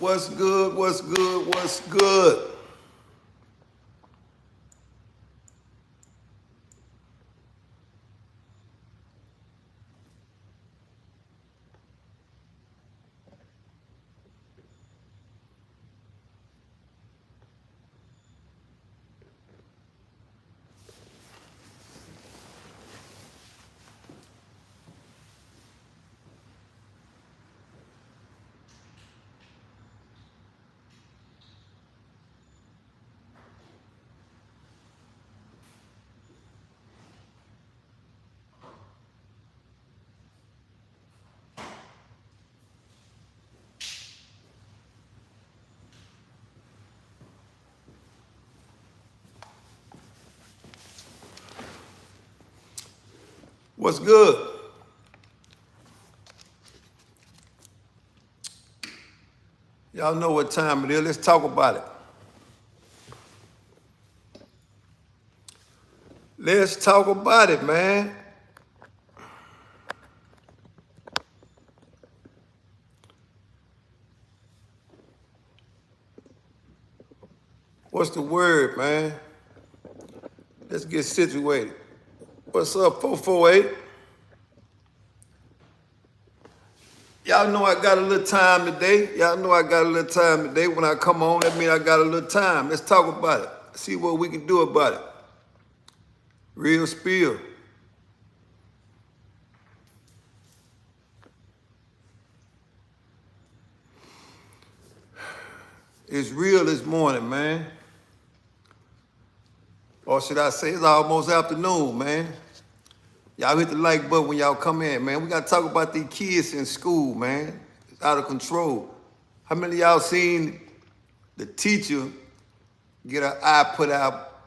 What's good? What's good? What's good? What's good? Y'all know what time it is. Let's talk about it. Let's talk about it, man. What's the word, man? Let's get situated. What's up, 448? Y'all know I got a little time today. Y'all know I got a little time today. When I come on, that means I got a little time. Let's talk about it. See what we can do about it. Real spill. It's real this morning, man. Or should I say it's almost afternoon, man. Y'all hit the like button when y'all come in, man. We got to talk about these kids in school, man. It's out of control. How many of y'all seen the teacher get her eye put out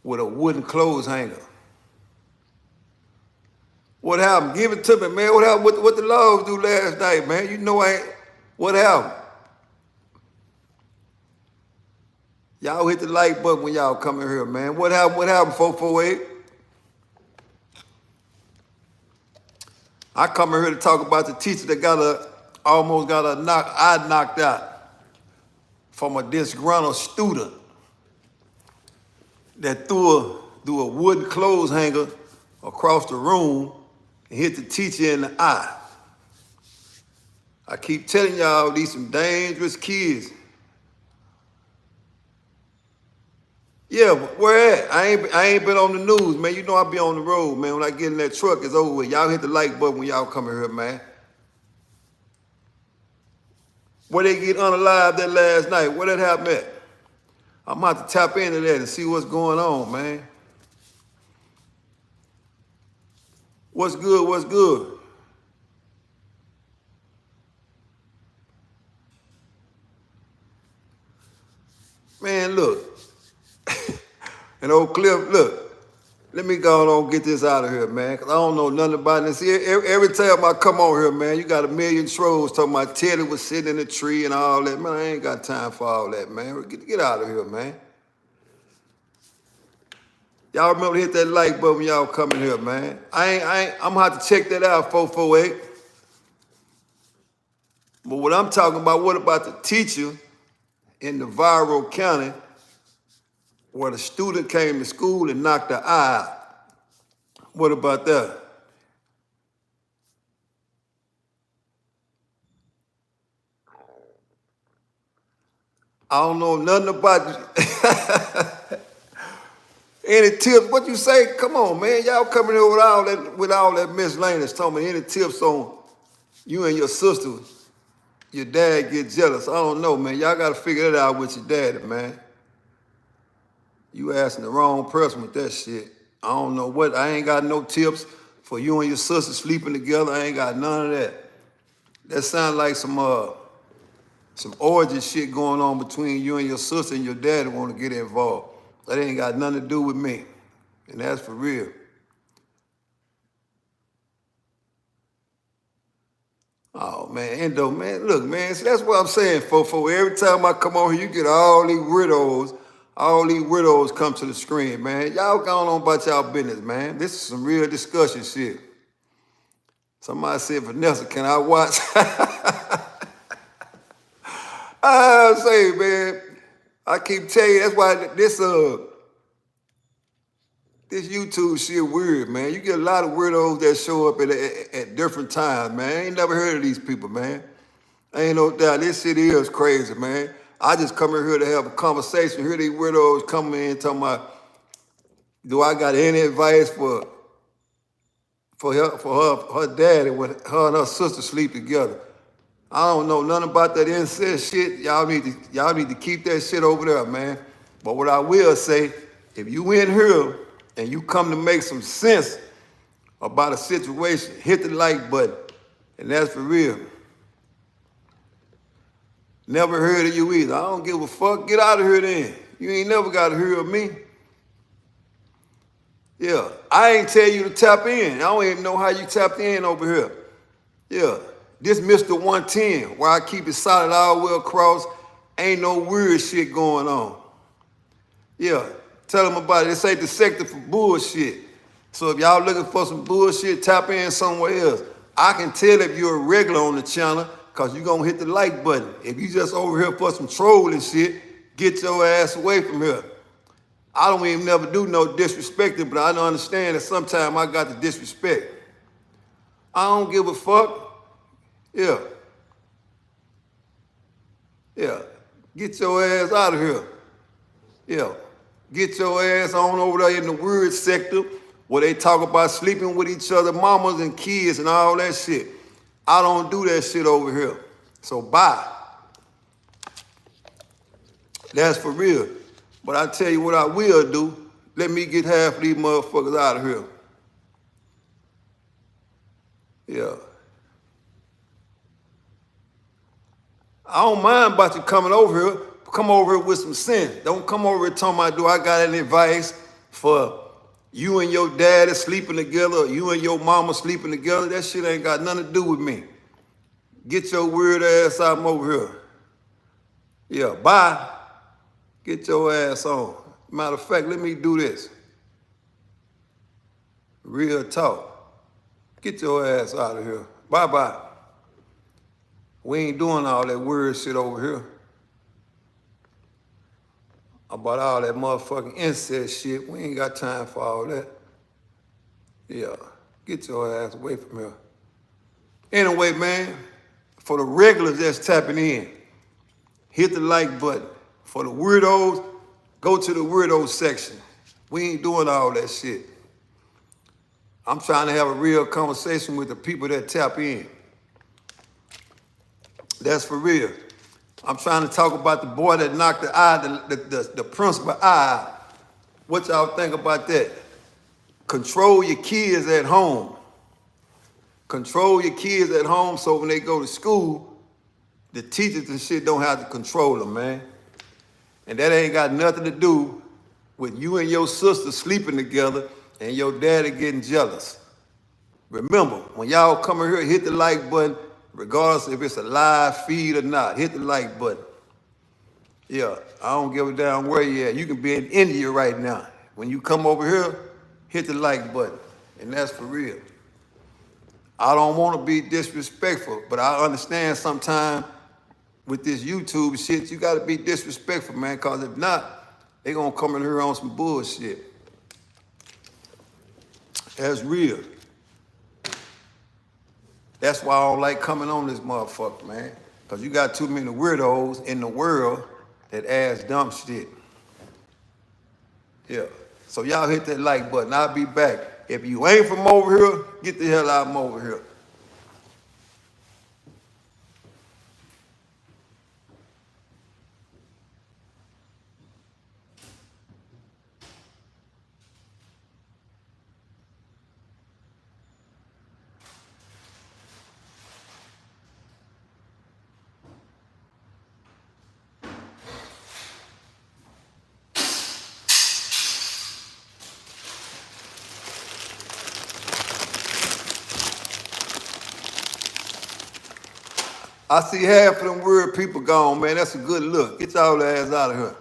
with a wooden clothes hanger? What happened? Give it to me, man. What happened? What the laws do last night, man? You know what happened? Y'all hit the like button when y'all come in here, man. What happened? What happened, 448? I come in here to talk about the teacher that almost got her eye knocked out from a disgruntled student that threw a wooden clothes hanger across the room and hit the teacher in the eye. I keep telling y'all, these some dangerous kids. Yeah, but where at? I ain't been on the news, man. You know I be on the road, man. When I get in that truck, it's over with. Y'all hit the like button when y'all come in here, man. Where they get unalived that last night? Where that happened at? I'm about to tap into that and see what's going on, man. What's good? What's good? Man, look. And old Cliff, look. Let me go on and get this out of here, man, because I don't know nothing about this. Every time I come on here, man, you got a million trolls talking about Teddy was sitting in a tree and all that. Man, I ain't got time for all that, man. Get out of here, man. Y'all remember to hit that like button when y'all come in here, man. I'm going to have to check that out, 448. But what I'm talking about, what about the teacher in Navarro County where the student came to school and knocked her eye out? What about that? I don't know nothing about it. Any tips? What you say? Come on, man. Y'all coming here with all that miscellaneous talking. Any tips on you and your sister, your dad get jealous? I don't know, man. Y'all got to figure that out with your daddy, man. You asking the wrong person with that shit. I don't know what. I ain't got no tips for you and your sister sleeping together. I ain't got none of that. That sounds like some orgy shit going on between you and your sister, and your daddy want to get involved. That ain't got nothing to do with me. And that's for real. Oh, man, Endo, man, look, man, see, that's what I'm saying, Fofo. Every time I come on here, you get all these weirdos come to the screen, man. Y'all going on about y'all business, man. This is some real discussion shit. Somebody said, Vanessa, can I watch? I say, man, I keep telling you, that's why this YouTube shit weird, man. You get a lot of weirdos that show up at different times, man. I ain't never heard of these people, man. Ain't no doubt. This shit is crazy, man. I just come in here to have a conversation. Hear these weirdos coming in talking about, do I got any advice for her daddy when her and her sister sleep together? I don't know nothing about that incest shit. Y'all need to keep that shit over there, man. But what I will say, if you in here and you come to make some sense about a situation, hit the like button. And that's for real. Never heard of you either. I don't give a fuck. Get out of here then. You ain't never got to hear of me. Yeah, I ain't tell you to tap in. I don't even know how you tapped in over here. Yeah, this Mr. 110, where I keep it solid all the way across. Ain't no weird shit going on. Yeah, tell them about it. This ain't the sector for bullshit. So if y'all looking for some bullshit, tap in somewhere else. I can tell if you're a regular on the channel, because you're going to hit the like button. If you just over here for some trolling shit, get your ass away from here. I don't even never do no disrespecting, but I don't understand that sometimes I got to disrespect. I don't give a fuck. Yeah. Yeah. Get your ass out of here. Yeah. Get your ass on over there in the weird sector where they talk about sleeping with each other, mamas and kids and all that shit. I don't do that shit over here. So bye. That's for real. But I tell you what I will do. Let me get half of these motherfuckers out of here. Yeah. I don't mind about you coming over here. Come over here with some sense. Don't come over here talking about, do I got any advice for you and your daddy sleeping together, or you and your mama sleeping together? That shit ain't got nothing to do with me. Get your weird ass out from over here. Yeah, bye. Get your ass on. Matter of fact, let me do this. Real talk. Get your ass out of here. Bye-bye. We ain't doing all that weird shit over here. About all that motherfucking incest shit. We ain't got time for all that. Yeah, get your ass away from here. Anyway, man, for the regulars that's tapping in, hit the like button. For the weirdos, go to the weirdo section. We ain't doing all that shit. I'm trying to have a real conversation with the people that tap in. That's for real. I'm trying to talk about the boy that knocked the principal eye out. What y'all think about that? Control your kids at home. Control your kids at home so when they go to school, the teachers and shit don't have to control them, man. And that ain't got nothing to do with you and your sister sleeping together and your daddy getting jealous. Remember, when y'all come in here, hit the like button, regardless if it's a live feed or not. Hit the like button. Yeah, I don't give a damn where you at. You can be in India right now. When you come over here, hit the like button. And that's for real. I don't want to be disrespectful, but I understand sometimes with this YouTube shit, you got to be disrespectful, man, because if not, they going to come in here on some bullshit. That's real. That's why I don't like coming on this motherfucker, man, because you got too many weirdos in the world that ask dumb shit. Yeah. So y'all hit that like button. I'll be back. If you ain't from over here, get the hell out from over here. I see half of them weird people gone, man. That's a good look. Get y'all ass out of here.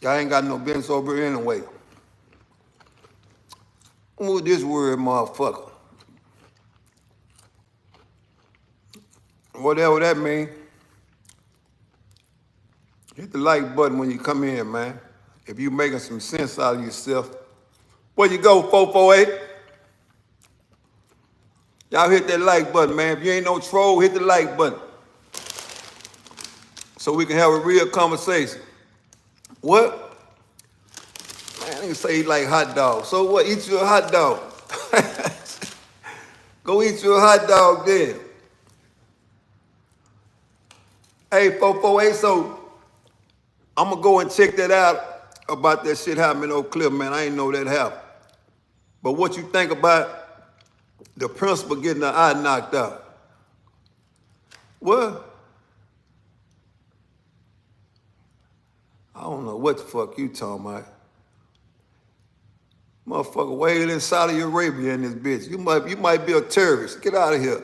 Y'all ain't got no business over here anyway. Who's this weird motherfucker? Whatever that mean. Hit the like button when you come in, man. If you making some sense out of yourself. Where you go, 448? Y'all hit that like button, man. If you ain't no troll, hit the like button. So we can have a real conversation. What? Man, nigga say he like hot dogs. So what? Eat you a hot dog. Go eat you a hot dog then. Hey, 448, so I'm going to go and check that out about that shit happening in Oak Cliff, man. I ain't know that happened. But what you think about the principal getting the eye knocked out? What? I don't know what the fuck you talking about. Motherfucker way in Saudi Arabia in this bitch. You might be a terrorist. Get out of here.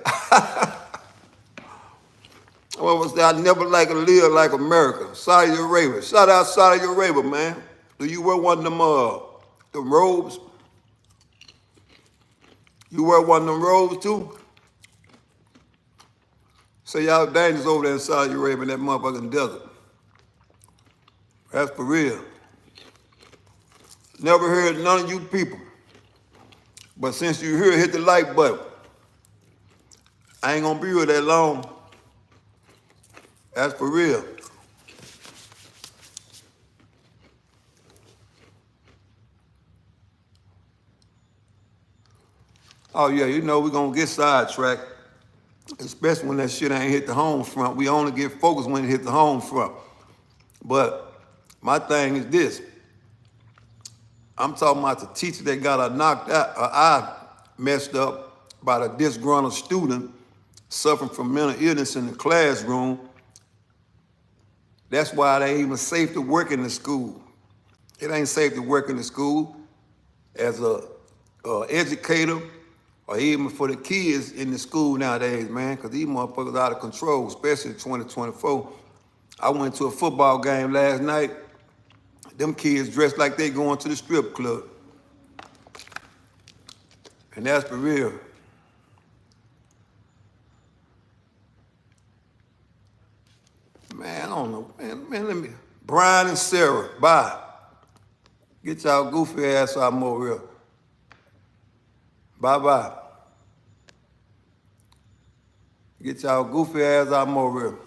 I never like to live like America. Saudi Arabia. Shout out Saudi Arabia, man. Do you wear one of them robes? You wear one of them robes too? Say y'all dangerous over there in Saudi Arabia in that motherfucking desert. That's for real. Never heard none of you people. But since you're here, hit the like button. I ain't gonna be here that long. That's for real. Oh yeah, you know we're gonna get sidetracked, especially when that shit ain't hit the home front. We only get focused when it hit the home front. But my thing is this. I'm talking about the teacher that got her knocked out, her eye messed up by the disgruntled student suffering from mental illness in the classroom. That's why it ain't even safe to work in the school. It ain't safe to work in the school as a educator or even for the kids in the school nowadays, man, because these motherfuckers out of control, especially in 2024. I went to a football game last night. Them kids dressed like they going to the strip club. And that's for real. Man, I don't know. Man, let me. Brian and Sarah, bye. Get y'all goofy ass out more real. Bye-bye. Get y'all goofy ass out more real.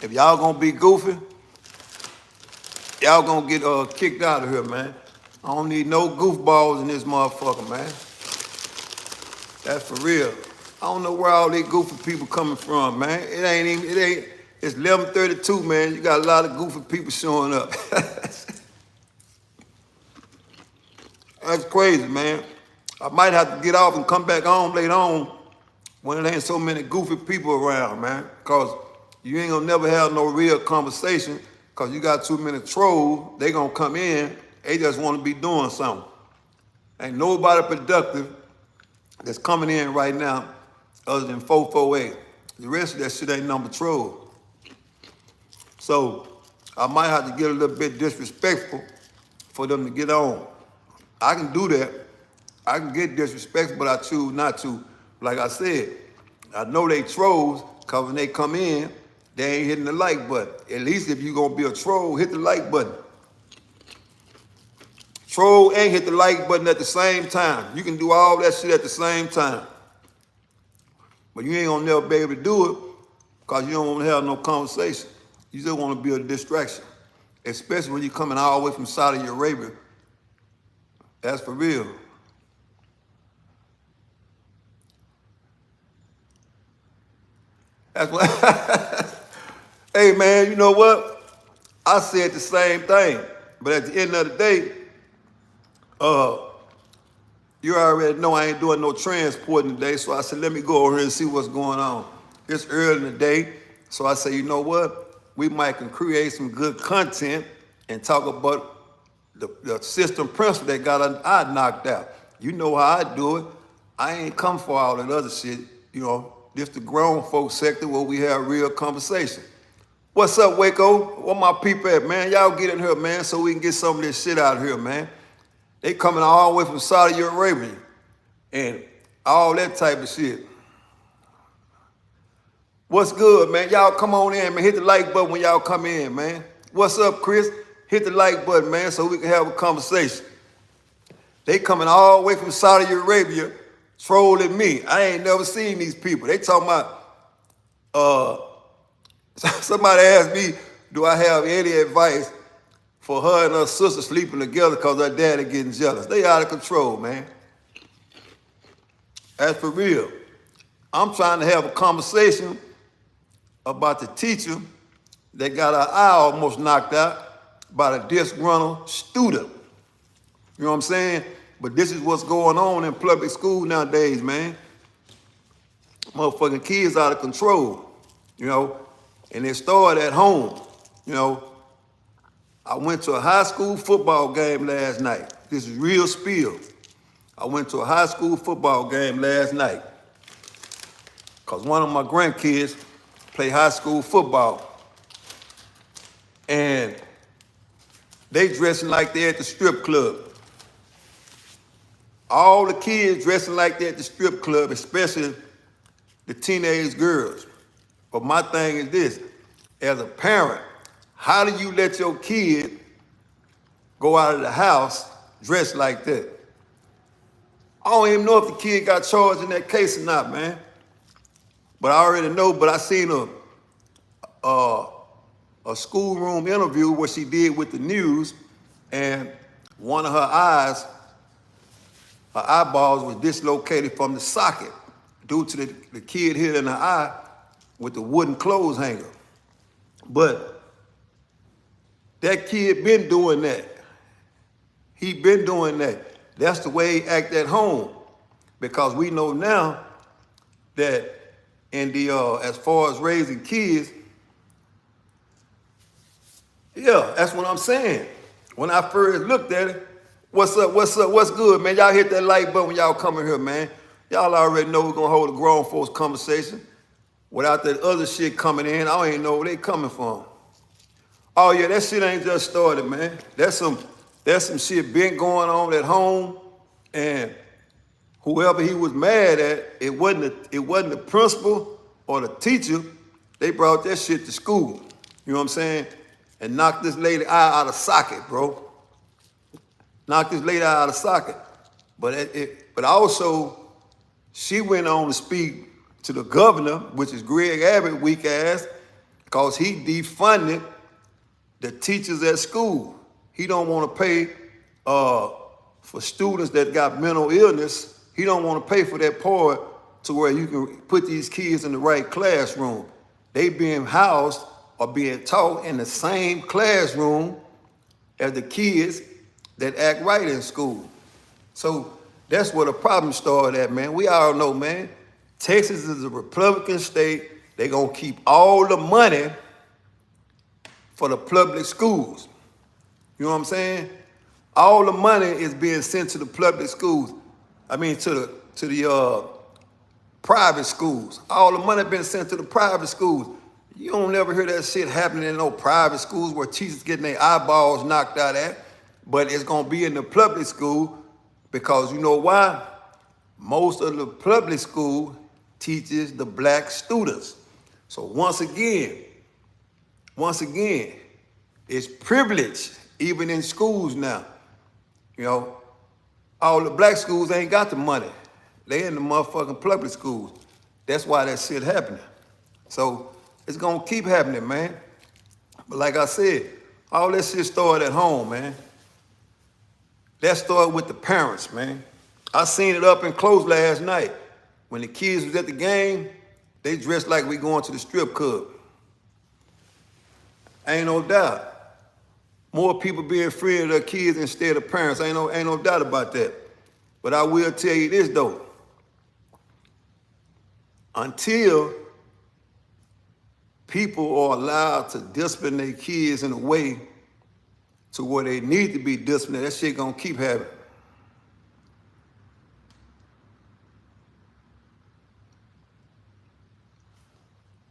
If y'all gonna be goofy, y'all gonna get kicked out of here, man. I don't need no goofballs in this motherfucker, man. That's for real. I don't know where all these goofy people coming from, man. It's 11:32, man. You got a lot of goofy people showing up. That's crazy, man. I might have to get off and come back home later on when there ain't so many goofy people around, man. Because you ain't gonna never have no real conversation because you got too many trolls. They gonna come in, they just wanna be doing something. Ain't nobody productive that's coming in right now other than 448. The rest of that shit ain't number troll. So I might have to get a little bit disrespectful for them to get on. I can do that. I can get disrespectful, but I choose not to. Like I said, I know they trolls, because when they come in, they ain't hitting the like button. At least if you're gonna be a troll, hit the like button. Troll ain't hit the like button at the same time. You can do all that shit at the same time. But you ain't gonna never be able to do it because you don't want to have no conversation. You just want to be a distraction. Especially when you're coming all the way from Saudi Arabia. That's for real. That's what. Hey, man, you know what? I said the same thing. But at the end of the day, you already know I ain't doing no transporting today, so I said, let me go over here and see what's going on. It's early in the day, so I said, you know what? We might can create some good content and talk about the system principal that got an eye knocked out. You know how I do it. I ain't come for all that other shit, you know. This the grown folks sector where we have real conversation. What's up, Waco? Where my people at, man? Y'all get in here, man, so we can get some of this shit out of here, man. They coming all the way from Saudi Arabia and all that type of shit. What's good, man? Y'all come on in, man. Hit the like button when y'all come in, man. What's up, Chris? Hit the like button, man, so we can have a conversation. They coming all the way from Saudi Arabia trolling me. I ain't never seen these people. They talking about, somebody asked me, do I have any advice for her and her sister sleeping together because her daddy getting jealous? They out of control, man. That's for real. I'm trying to have a conversation about the teacher that got her eye almost knocked out by a disgruntled student. You know what I'm saying? But this is what's going on in public school nowadays, man. Motherfucking kids out of control, you know, and it started at home. You know, I went to a high school football game last night. This is real spill. I went to a high school football game last night because one of my grandkids play high school football. And they dressing like they're at the strip club. All the kids dressing like they're at the strip club, especially the teenage girls. But my thing is this, as a parent, how do you let your kid go out of the house dressed like that? I don't even know if the kid got charged in that case or not, man. But I already know, but I seen a schoolroom interview where she did with the news, and one of her eyeballs was dislocated from the socket due to the kid hit in the eye with the wooden clothes hanger. But that kid been doing that. He been doing that. That's the way he act at home. Because we know now that in the, as far as raising kids, yeah, that's what I'm saying. When I first looked at it, what's up, what's good, man? Y'all hit that like button when y'all coming here, man. Y'all already know we're gonna hold a grown folks conversation. Without that other shit coming in, I don't even know where they coming from. Oh yeah, that shit ain't just started, man. That's some shit been going on at home, and whoever he was mad at, it wasn't the principal or the teacher. They brought that shit to school. You know what I'm saying? And knocked this lady eye out of socket, bro. Knocked this lady out of socket. But also, she went on to speak to the governor, which is Greg Abbott, weak ass, because he defunded the teachers at school. He don't want to pay for students that got mental illness. He don't want to pay for that part to where you can put these kids in the right classroom. They being housed or being taught in the same classroom as the kids that act right in school. So that's where the problem started at, man. We all know, man, Texas is a Republican state. They're going to keep all the money for the public schools. You know what I'm saying? All the money is being sent to the public schools. I mean, to the private schools. All the money been sent to the private schools. You don't never hear that shit happening in no private schools where teachers getting their eyeballs knocked out at. But it's gonna be in the public school because you know why? Most of the public school teaches the black students. So once again, it's privilege even in schools now. You know, all the black schools ain't got the money. They in the motherfucking public schools. That's why that shit happening. So it's gonna keep happening, man. But like I said, all that shit started at home, man. That started with the parents, man. I seen it up and close last night. When the kids was at the game, they dressed like we going to the strip club. Ain't no doubt. More people being free of their kids instead of parents. Ain't no doubt about that. But I will tell you this though. Until people are allowed to discipline their kids in a way to where they need to be disciplined, that shit gonna keep happening.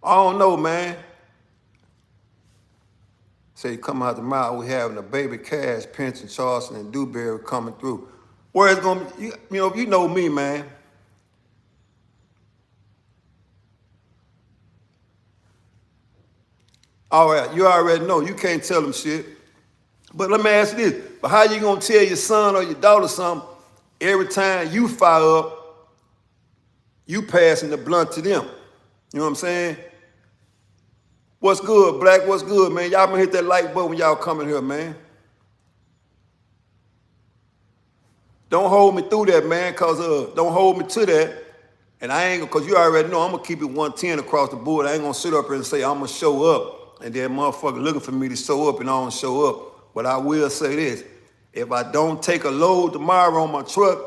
I don't know, man. Say come out the mouth, we having a baby Cash, Pension, Charleston, and Dewberry coming through. Where it's gonna be, you know me, man. All right, you already know. You can't tell them shit. But let me ask you this. But how you gonna tell your son or your daughter something every time you fire up, you passing the blunt to them? You know what I'm saying? What's good, Black? What's good, man? Y'all gonna hit that like button when y'all coming here, man. Don't hold me through that, man, cause don't hold me to that. And I ain't, cause you already know I'm gonna keep it 110 across the board. I ain't gonna sit up here and say I'm gonna show up, and then motherfucker looking for me to show up and I don't show up. But I will say this: if I don't take a load tomorrow on my truck,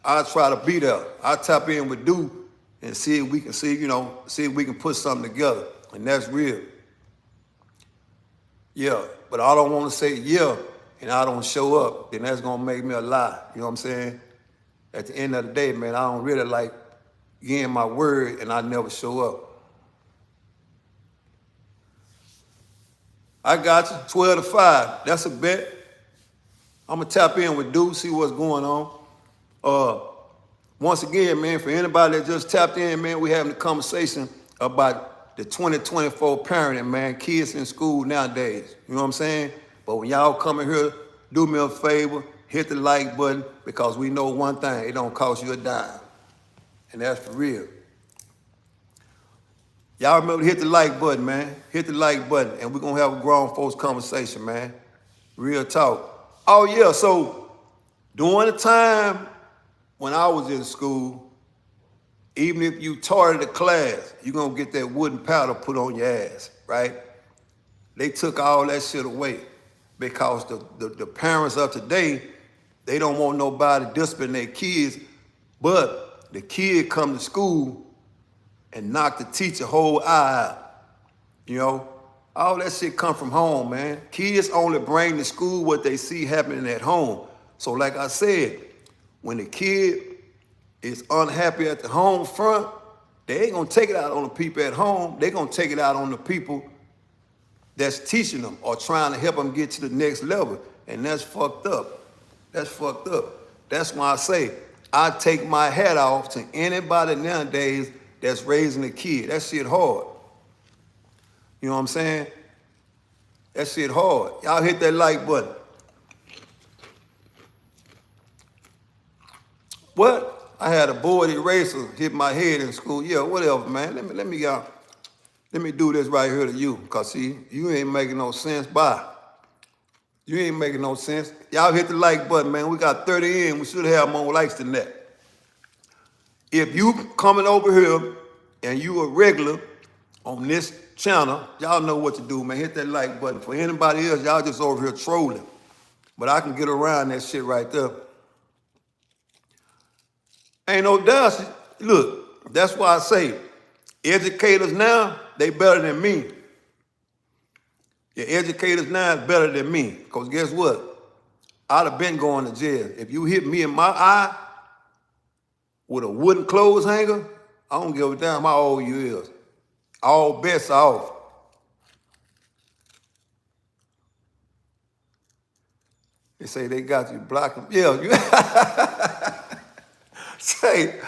I'll try to be there. I'll tap in with Duke and see if we can see if we can put something together. And that's real. Yeah, but I don't want to say yeah and I don't show up, then that's gonna make me a lie. You know what I'm saying? At the end of the day, man, I don't really like getting my word and I never show up. I got you, 12 to 5. That's a bet. I'm gonna tap in with Duke, see what's going on. Once again, man, for anybody that just tapped in, man, we having a conversation about the 2024 parenting, man, kids in school nowadays. You know what I'm saying? But when y'all come in here, do me a favor, hit the like button, because we know one thing, it don't cost you a dime. And that's for real. Y'all remember to hit the like button, man. Hit the like button, and we're gonna have a grown folks conversation, man. Real talk. Oh yeah, so during the time when I was in school, even if you tarted the class, you're gonna get that wooden powder put on your ass, right? They took all that shit away because the parents of today, they don't want nobody disciplining their kids, but the kid come to school and knock the teacher whole eye out. You know, all that shit come from home, man. Kids only bring to school what they see happening at home. So like I said, when the kid is unhappy at the home front, they ain't gonna take it out on the people at home. They gonna take it out on the people that's teaching them or trying to help them get to the next level. And that's fucked up. That's fucked up. That's why I say, I take my hat off to anybody nowadays that's raising a kid. That shit hard. You know what I'm saying? That shit hard. Y'all hit that like button. What? I had a board eraser hit my head in school. Yeah, whatever, man. Let me do this right here to you, cause see, you ain't making no sense. Bye. You ain't making no sense. Y'all hit the like button, man. We got 30 in. We should have more likes than that. If you coming over here and you a regular on this channel, y'all know what to do, man. Hit that like button. For anybody else, y'all just over here trolling. But I can get around that shit right there. Ain't no doubt. Look, that's why I say, educators now, they better than me. Your educators now is better than me. Because guess what? I'd have been going to jail. If you hit me in my eye with a wooden clothes hanger, I don't give a damn how old you is. All bets are off. They say they got you blocking. Yeah, you say,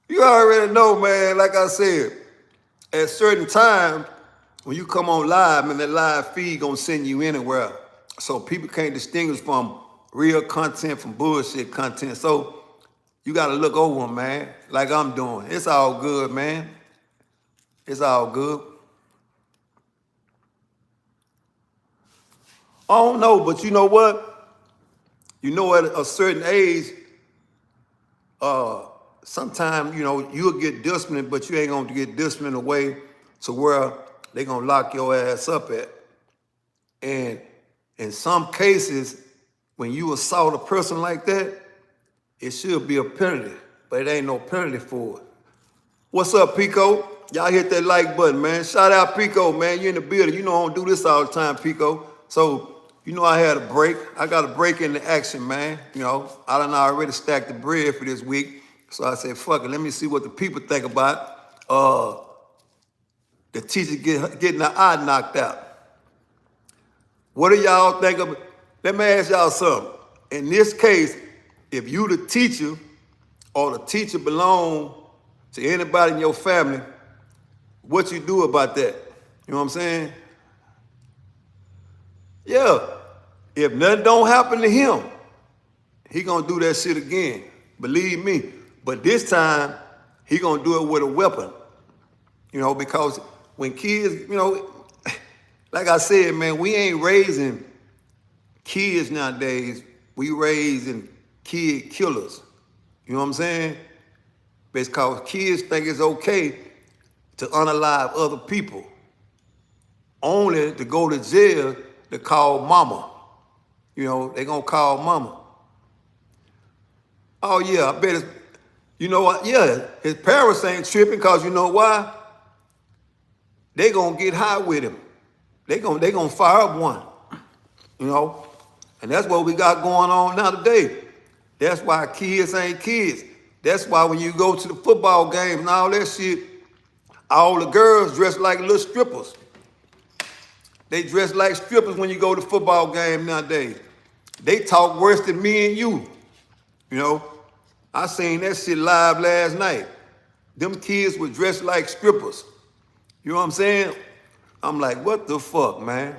you already know, man, like I said, at certain times, when you come on live, man, that live feed gonna send you anywhere. So people can't distinguish from real content from bullshit content. So you gotta look over them, man, like I'm doing. It's all good, man. It's all good. I don't know, but you know what? You know, at a certain age, sometimes, you know, you'll get disciplined, but you ain't gonna get disciplined away to where they gonna lock your ass up at. And in some cases, when you assault a person like that, it should be a penalty, but it ain't no penalty for it. What's up, Pico? Y'all hit that like button, man. Shout out Pico, man. You in the building. You know I don't do this all the time, Pico. So, you know I had a break. I got a break in the action, man. You know, I done already stacked the bread for this week. So I said, fuck it, let me see what the people think about the teacher getting her eye knocked out. What do y'all think of? Let me ask y'all something. In this case, if you the teacher or the teacher belong to anybody in your family, what you do about that? You know what I'm saying? Yeah, if nothing don't happen to him, he gonna do that shit again. Believe me. But this time, he gonna do it with a weapon. Because when kids, like I said, man, we ain't raising kids nowadays. We raising kid killers. You know what I'm saying? Because kids think it's okay to unalive other people, only to go to jail to call mama. They gonna call mama. Oh yeah, I bet it's, you know what? Yeah, his parents ain't tripping because you know why? They gonna get high with him. They gonna fire up one. And that's what we got going on now today. That's why kids ain't kids. That's why when you go to the football games and all that shit, all the girls dress like little strippers. They dress like strippers when you go to football game nowadays. They talk worse than me and you. I seen that shit live last night. Them kids were dressed like strippers. You know what I'm saying? I'm like, what the fuck, man?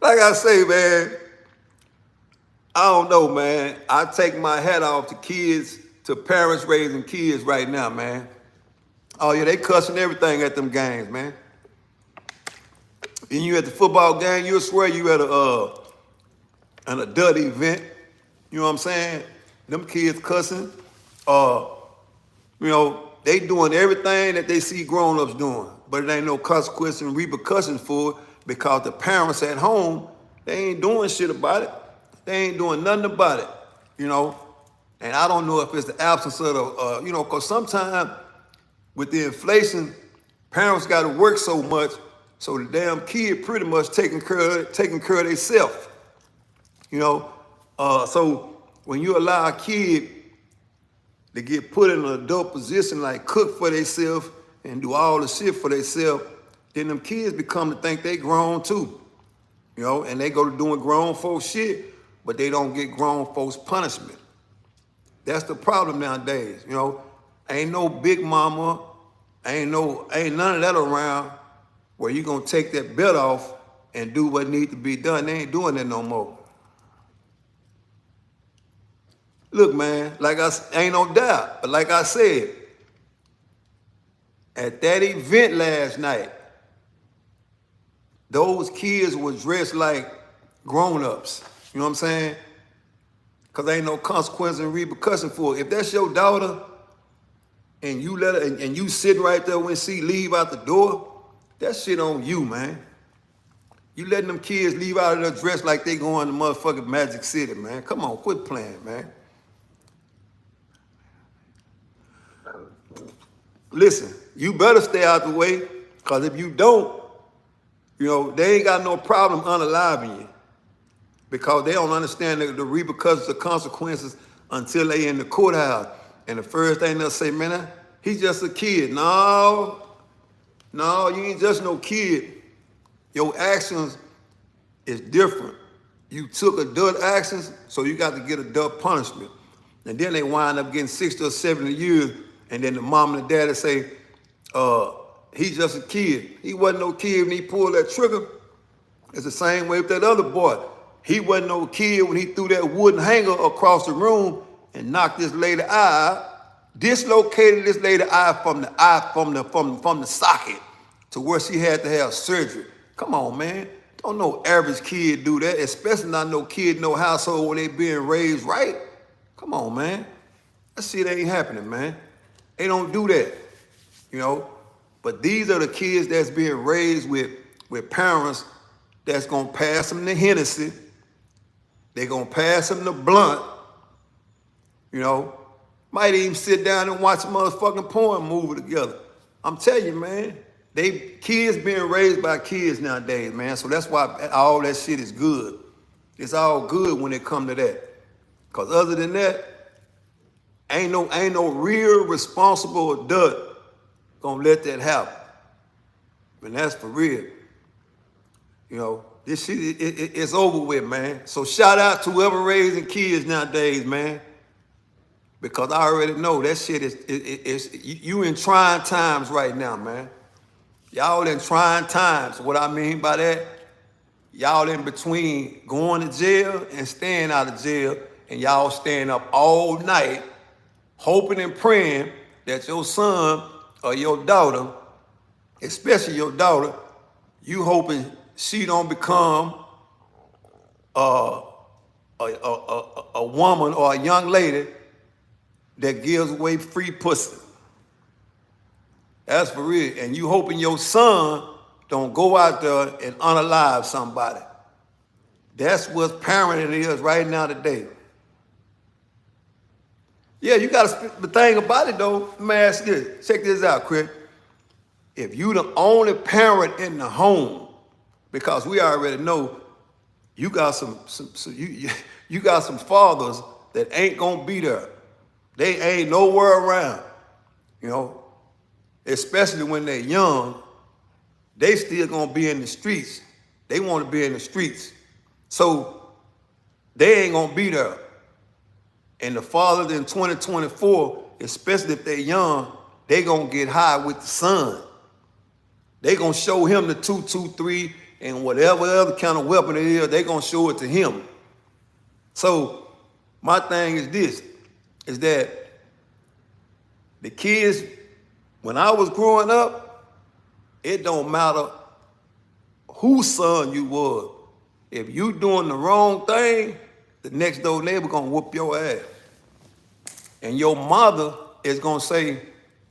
Like I say, man, I don't know, man. I take my hat off to kids, to parents raising kids right now, man. Oh yeah, they cussing everything at them games, man. And you at the football game, you'll swear you at an adult event. You know what I'm saying? Them kids cussing. They doing everything that they see grown-ups doing, but it ain't no consequence and repercussions for it because the parents at home, they ain't doing shit about it. They ain't doing nothing about it, And I don't know if it's the absence of the, because sometimes with the inflation, parents got to work so much, so the damn kid pretty much taking care of themselves. So when you allow a kid to get put in an adult position, like cook for themselves and do all the shit for themselves, then them kids become to think they grown too. And they go to doing grown folks shit, but they don't get grown folks punishment. That's the problem nowadays. Ain't no big mama, ain't none of that around where you gonna take that belt off and do what needs to be done. They ain't doing that no more. Look, man, ain't no doubt, but like I said, at that event last night, those kids were dressed like grown-ups. You know what I'm saying? Because ain't no consequence and repercussion for it. If that's your daughter and you let her, and you sit right there when she leave out the door, that shit on you, man. You letting them kids leave out of there dressed like they going to motherfucking Magic City, man. Come on, quit playing, man. Listen, you better stay out the way, because if you don't, they ain't got no problem unaliving you, because they don't understand the repercussions, the consequences until they in the courthouse. And the first thing they'll say, man, he's just a kid. No, you ain't just no kid. Your actions is different. You took adult actions, so you got to get adult punishment. And then they wind up getting 60 or 70 years, and then the mom and the daddy say, he's just a kid. He wasn't no kid when he pulled that trigger. It's the same way with that other boy. He wasn't no kid when he threw that wooden hanger across the room and knocked this lady eye out, dislocated this lady eye from the socket to where she had to have surgery. Come on, man. Don't no average kid do that, especially not no kid in no household where they being raised right. Come on, man. That shit ain't happening, man. They don't do that, But these are the kids that's being raised with parents that's gonna pass them the Henderson. They gonna pass them the blunt, Might even sit down and watch a motherfucking porn movie together. I'm telling you, man. Kids being raised by kids nowadays, man. So that's why all that shit is good. It's all good when it come to that. Cause other than that, ain't no real responsible adult gonna let that happen. And that's for real. This shit it's over with, man. So shout out to whoever raising kids nowadays, man. Because I already know that shit is you in trying times right now, man. Y'all in trying times. What I mean by that, y'all in between going to jail and staying out of jail, and y'all staying up all night hoping and praying that your son or your daughter, especially your daughter, you hoping she don't become a woman or a young lady that gives away free pussy. That's for real. And you hoping your son don't go out there and unalive somebody. That's what parenting is right now today. Yeah, you got the thing about it though, let me ask you this. Check this out, Chris. If you the only parent in the home, because we already know you got you got some fathers that ain't gonna be there. They ain't nowhere around, you know, especially when they're young. They still gonna be in the streets. They want to be in the streets. So they ain't gonna be there. And the fathers in 2024, especially if they're young, they gonna get high with the son. They gonna show him the 223 and whatever other kind of weapon it is, they gonna show it to him. So my thing is this, is that the kids, when I was growing up, it don't matter whose son you was. If you doing the wrong thing, the next door neighbor gonna whoop your ass. And your mother is gonna say,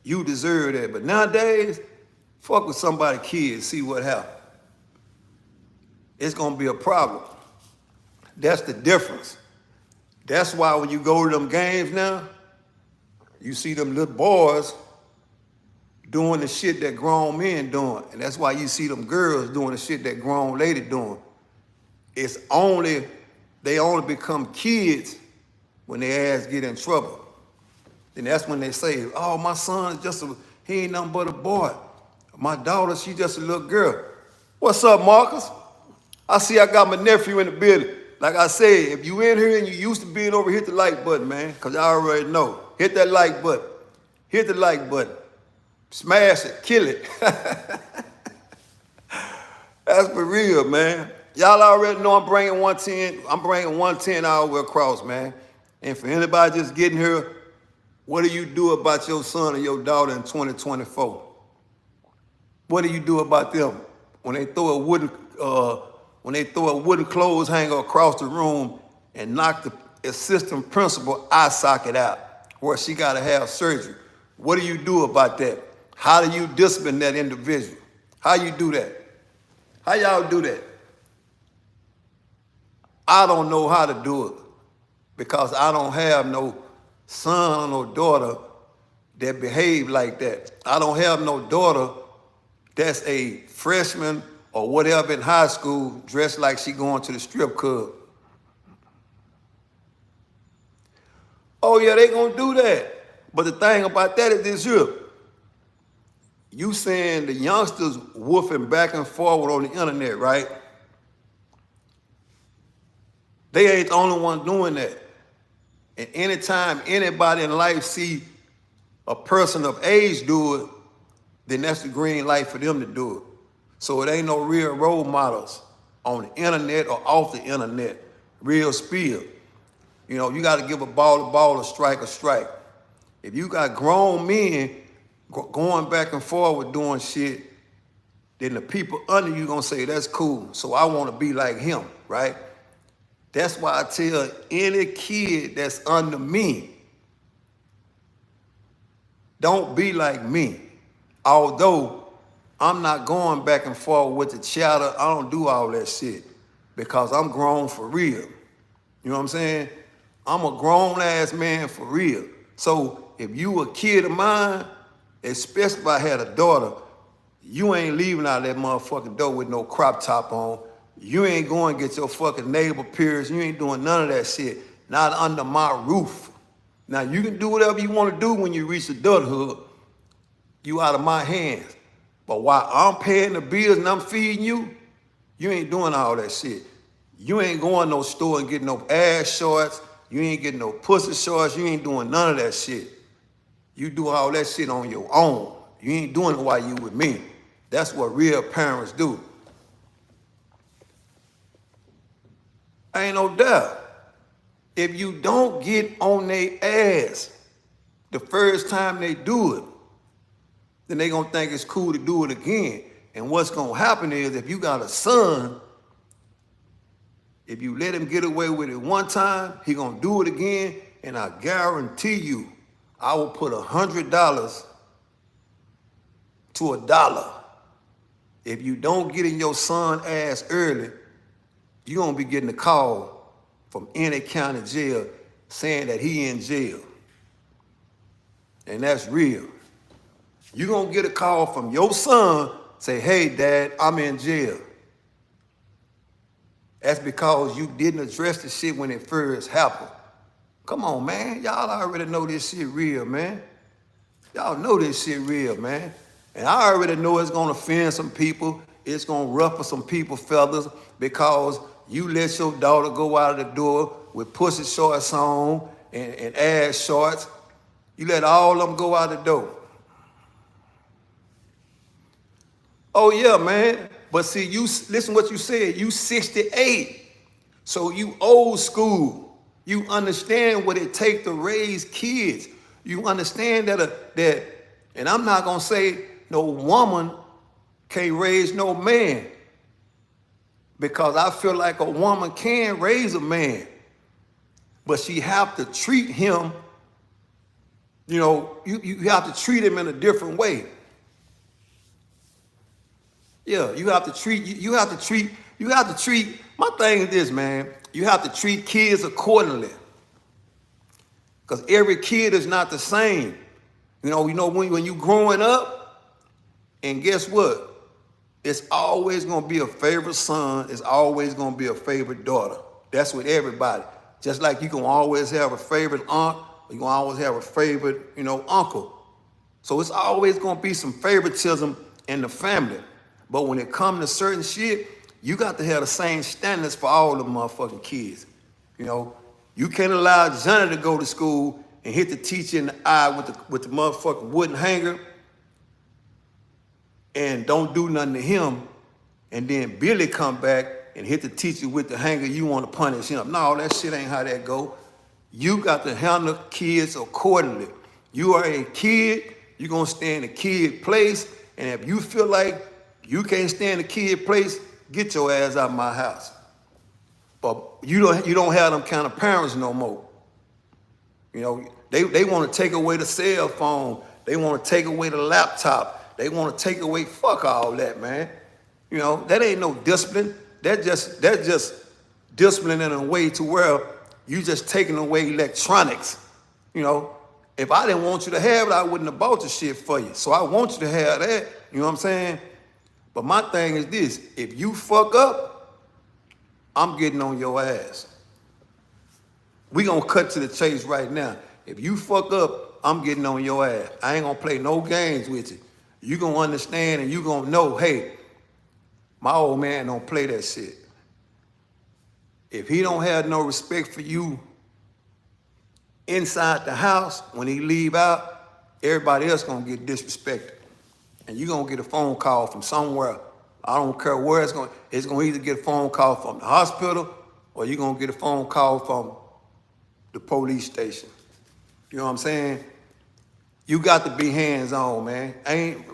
you deserve that. But nowadays, fuck with somebody's kids, see what happens. It's gonna be a problem. That's the difference. That's why when you go to them games now, you see them little boys doing the shit that grown men doing. And that's why you see them girls doing the shit that grown lady doing. It's only, they only become kids when their ass get in trouble. Then that's when they say, oh, my son is just he ain't nothing but a boy. My daughter, she just a little girl. What's up, Marcus? I see I got my nephew in the building. Like I said, if you in here and you used to being over, hit the like button, man, because I already know. Hit that like button. Hit the like button. Smash it. Kill it. That's for real, man. Y'all already know I'm bringing 110. I'm bringing 110 all the way across, man. And for anybody just getting here, what do you do about your son or your daughter in 2024? What do you do about them when they throw a wooden clothes hanger across the room and knock the assistant principal eye socket out where she got to have surgery? What do you do about that? How do you discipline that individual? How you do that? How y'all do that? I don't know how to do it because I don't have no son or no daughter that behave like that. I don't have no daughter that's a freshman or whatever in high school dressed like she going to the strip club. Oh yeah, they gonna do that. But the thing about that is this here. You saying the youngsters woofing back and forward on the internet, right? They ain't the only one doing that. And anytime anybody in life see a person of age do it, then that's the green light for them to do it. So it ain't no real role models on the internet or off the internet, real spill. You know, you got to give a ball, a strike, a strike. If you got grown men going back and forward doing shit, then the people under you gonna say, that's cool, so I wanna be like him, right? That's why I tell any kid that's under me, don't be like me. Although I'm not going back and forth with the chatter, I don't do all that shit because I'm grown for real. You know what I'm saying? I'm a grown ass man for real. So if you a kid of mine, especially if I had a daughter, you ain't leaving out of that motherfucking door with no crop top on. You ain't going to get your fucking neighbor pierced. You ain't doing none of that shit. Not under my roof. Now, you can do whatever you want to do when you reach adulthood. You out of my hands. But while I'm paying the bills and I'm feeding you, you ain't doing all that shit. You ain't going to no store and getting no ass shorts, You ain't getting no pussy shorts. You ain't doing none of that shit. You do all that shit on your own. You ain't doing it while you with me. That's what real parents do. Ain't no doubt. If you don't get on their ass the first time they do it, then they gonna think it's cool to do it again. And what's gonna happen is if you got a son, if you let him get away with it one time, he gonna do it again, and I guarantee you, I will put $100 to $1. If you don't get in your son's ass early, you're gonna be getting a call from any county jail saying that he in jail. And that's real. You're gonna get a call from your son, say, hey, Dad, I'm in jail. That's because you didn't address the shit when it first happened. Come on, man. Y'all already know this shit real, man. Y'all know this shit real, man. And I already know it's gonna offend some people. It's gonna ruffle some people's feathers because you let your daughter go out of the door with pussy shorts on and ass shorts. You let all of them go out the door. Oh yeah, man. But see, you listen what you said. You 68, so you old school. You understand what it takes to raise kids. You understand that, and I'm not gonna say no woman can't raise no man, because I feel like a woman can raise a man, but she have to treat him. You know, you have to treat him in a different way. Yeah, you have to treat, my thing is this, man. You have to treat kids accordingly. Because every kid is not the same. You know when you growing up, and guess what? It's always gonna be a favorite son, it's always gonna be a favorite daughter. That's with everybody. Just like you can always have a favorite aunt, or you can always have a favorite, uncle. So it's always gonna be some favoritism in the family. But when it comes to certain shit, you got to have the same standards for all the motherfucking kids. You can't allow Johnny to go to school and hit the teacher in the eye with the motherfucking wooden hanger and don't do nothing to him, and then Billy come back and hit the teacher with the hanger, you want to punish him. No, that shit ain't how that go. You got to handle kids accordingly. You are a kid, you're gonna stay in the kid place, and if you feel like you can't stay in the kid place, get your ass out of my house. But you don't have them kind of parents no more. They want to take away the cell phone. They want to take away the laptop. They want to take away, fuck all that, man. That ain't no discipline. That's just discipline in a way to where you just taking away electronics. If I didn't want you to have it, I wouldn't have bought the shit for you. So I want you to have that. You know what I'm saying? But my thing is this: if you fuck up, I'm getting on your ass. We gonna cut to the chase right now. If you fuck up, I'm getting on your ass. I ain't gonna play no games with you. You gonna understand and you gonna know, hey, my old man don't play that shit. If he don't have no respect for you inside the house, when he leave out, everybody else gonna get disrespected. And you're gonna get a phone call from somewhere. I don't care where it's gonna either get a phone call from the hospital or you're gonna get a phone call from the police station. You know what I'm saying? You got to be hands-on, man.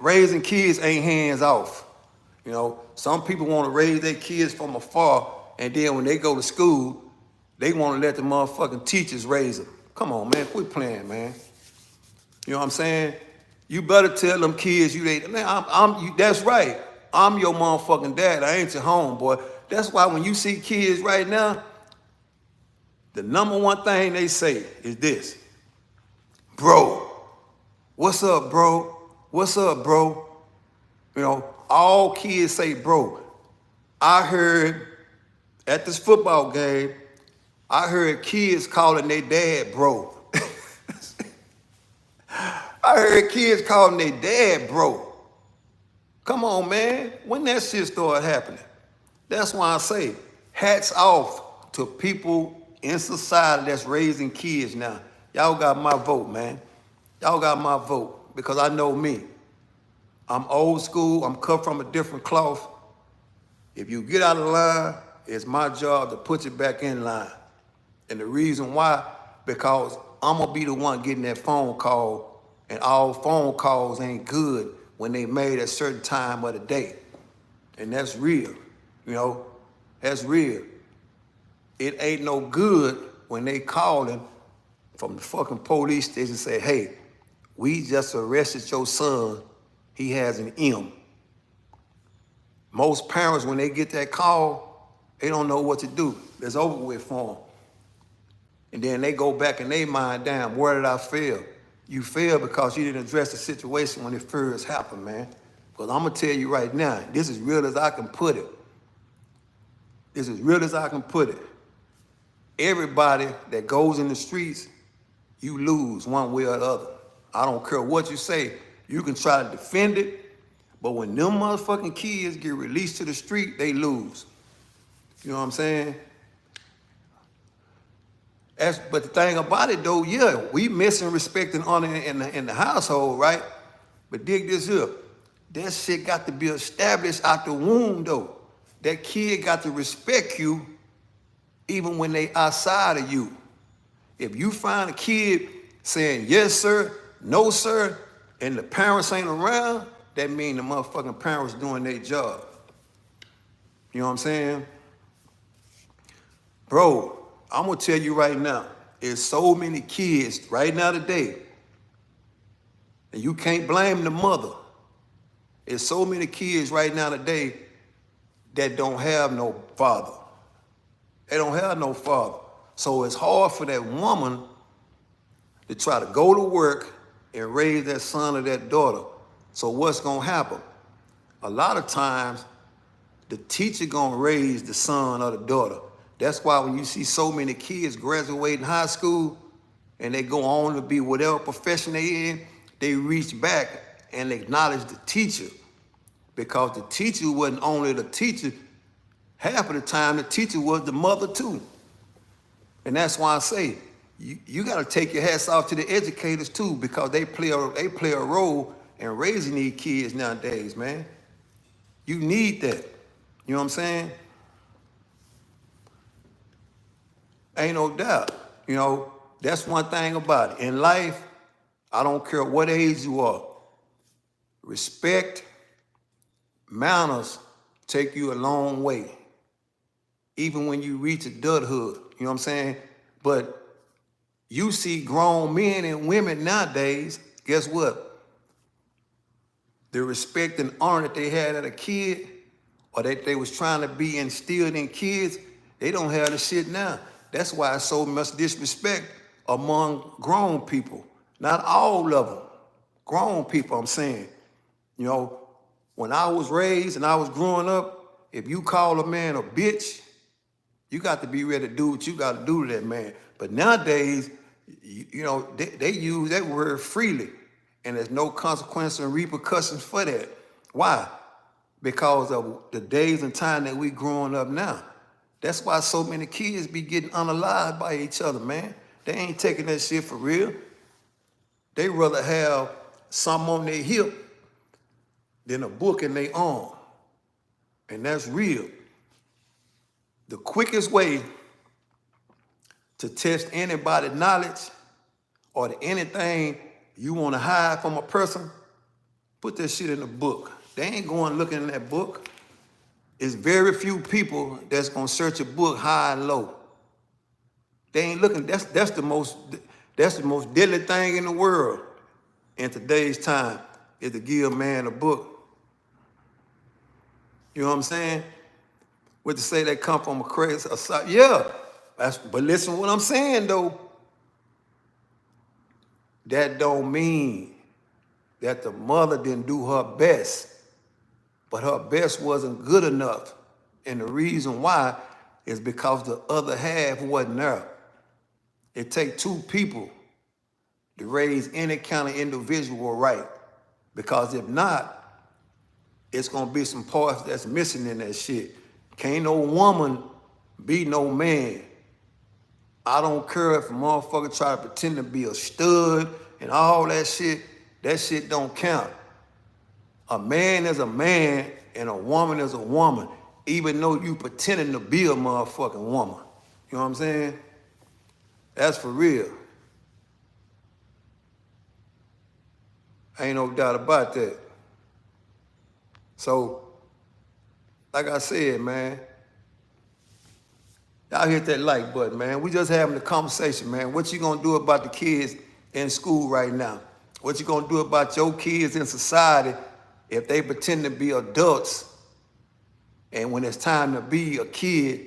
Raising kids ain't hands off. Some people want to raise their kids from afar, and then when they go to school, they want to let the motherfucking teachers raise them. Come on, man, quit playing, man. You know what I'm saying? You better tell them kids that's right. I'm your motherfucking dad. I ain't your homeboy. That's why when you see kids right now, the number one thing they say is this: bro, what's up, bro? What's up, bro? All kids say bro. I heard at this football game, I heard kids calling their dad bro. I heard kids calling their dad bro. Come on, man. When that shit started happening? That's why I say hats off to people in society that's raising kids now, y'all got my vote, man. Y'all got my vote because I know me. I'm old school. I'm cut from a different cloth. If you get out of line, it's my job to put you back in line. And the reason why, because I'm going to be the one getting that phone call, and all phone calls ain't good when they made at a certain time of the day. And that's real, that's real. It ain't no good when they calling from the fucking police station and say, hey, we just arrested your son. He has an M. Most parents, when they get that call, they don't know what to do. It's over with for them. And then they go back in their mind, damn, where did I fail? You failed because you didn't address the situation when it first happened, man. Because I'm going to tell you right now, this is real as I can put it. This is real as I can put it. Everybody that goes in the streets, you lose one way or the other. I don't care what you say. You can try to defend it, but when them motherfucking kids get released to the street, they lose. You know what I'm saying? But the thing about it though, yeah, we missing respect and honor in the household, right? But dig this here. That shit got to be established out the womb though. That kid got to respect you even when they outside of you. If you find a kid saying, yes, sir, no, sir, and the parents ain't around, that means the motherfucking parents doing their job. You know what I'm saying? Bro, I'm gonna tell you right now, there's so many kids right now today, and you can't blame the mother. There's so many kids right now today that don't have no father. They don't have no father. So it's hard for that woman to try to go to work and raise that son or that daughter. So what's gonna happen? A lot of times, the teacher gonna raise the son or the daughter. That's why when you see so many kids graduating high school and they go on to be whatever profession they in, they reach back and acknowledge the teacher. Because the teacher wasn't only the teacher, half of the time the teacher was the mother too. And that's why I say, you gotta take your hats off to the educators too, because they play a role in raising these kids nowadays, man. You need that. You know what I'm saying? Ain't no doubt. That's one thing about it. In life, I don't care what age you are. Respect, manners take you a long way. Even when you reach adulthood, you know what I'm saying? But you see grown men and women nowadays, guess what? The respect and honor that they had as a kid, or that they was trying to be instilled in kids, they don't have the shit now. That's why it's so much disrespect among grown people. Not all of them. Grown people, I'm saying. When I was raised and I was growing up, if you call a man a bitch, you got to be ready to do what you got to do to that man. But nowadays, they use that word freely, and there's no consequence and repercussions for that. Why? Because of the days and time that we growing up now. That's why so many kids be getting unalived by each other, man. They ain't taking that shit for real. They rather have something on their hip than a book in their arm. And that's real. The quickest way to test anybody's knowledge or anything you want to hide from a person, put that shit in a book. They ain't going looking in that book. It's very few people that's gonna search a book high and low. They ain't looking. That's the most deadly thing in the world in today's time, is to give a man a book. You know what I'm saying? What to say they come from a crazy, yeah. But listen to what I'm saying though. That don't mean that the mother didn't do her best, but her best wasn't good enough. And the reason why is because the other half wasn't there. It takes two people to raise any kind of individual right. Because if not, it's gonna be some parts that's missing in that shit. Can't no woman be no man. I don't care if a motherfucker try to pretend to be a stud and all that shit. That shit don't count. A man is a man and a woman is a woman, even though you pretending to be a motherfucking woman. You know what I'm saying? That's for real. Ain't no doubt about that. So, like I said, man, y'all hit that like button, man. We just having a conversation, man. What you gonna do about the kids in school right now? What you gonna do about your kids in society if they pretend to be adults and when it's time to be a kid,